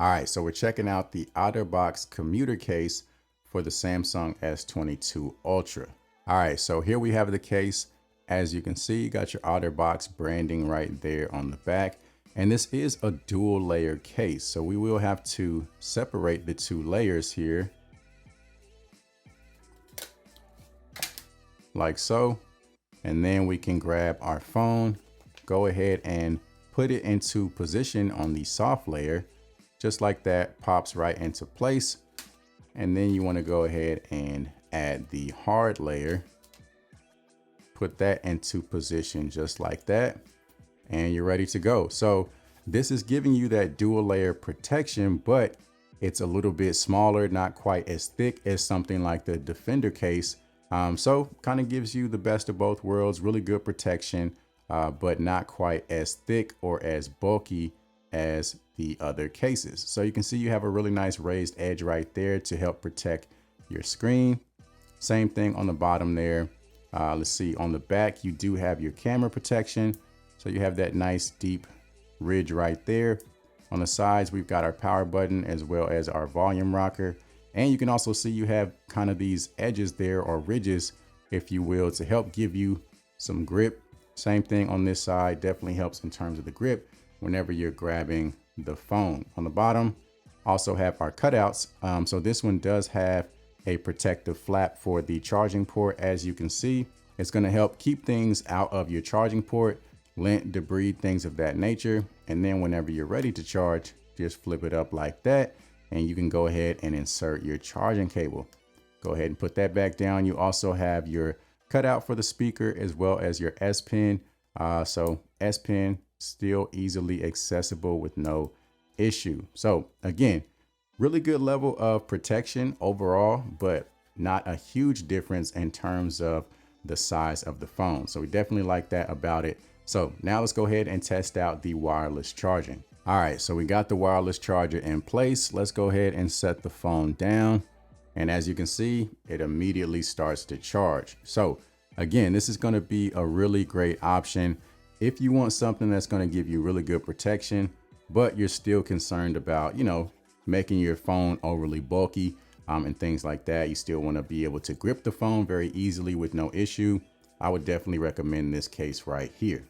All right, so we're checking out the Otterbox Commuter case for the Samsung S22 Ultra. All right, so here we have the case. As you can see, you got your Otterbox branding right there on the back. And this is a dual layer case. So we will have to separate the two layers here. Like so. And then we can grab our phone, go ahead and put it into position on the soft layer. Just like that, pops right into place. And then you want to go ahead and add the hard layer. Put that into position just like that. And you're ready to go. So this is giving you that dual layer protection, but it's a little bit smaller, not quite as thick as something like the Defender case. So kind of gives you the best of both worlds, really good protection, but not quite as thick or as bulky as the other cases. So you can see you have a really nice raised edge right there to help protect your screen. Same thing on the bottom there. Let's see, on the back, you do have your camera protection. So you have that nice deep ridge right there. On the sides, we've got our power button as well as our volume rocker. And you can also see you have kind of these edges there, or ridges, if you will, to help give you some grip. Same thing on this side, definitely helps in terms of the grip whenever you're grabbing the phone. On the bottom, also have our cutouts. So this one does have a protective flap for the charging port. As you can see, it's going to help keep things out of your charging port, lint, debris, things of that nature. And then whenever you're ready to charge, just flip it up like that, and you can go ahead and insert your charging cable. Go ahead and put that back down. You also have your cutout for the speaker as well as your S Pen. So S Pen still easily accessible with no issue. So again, really good level of protection overall, but not a huge difference in terms of the size of the phone. So we definitely like that about it. So now let's go ahead and test out the wireless charging. All right, so we got the wireless charger in place. Let's go ahead and set the phone down. And as you can see, it immediately starts to charge. So again, this is going to be a really great option if you want something that's going to give you really good protection, but you're still concerned about, making your phone overly bulky and things like that. You still want to be able to grip the phone very easily with no issue. I would definitely recommend this case right here.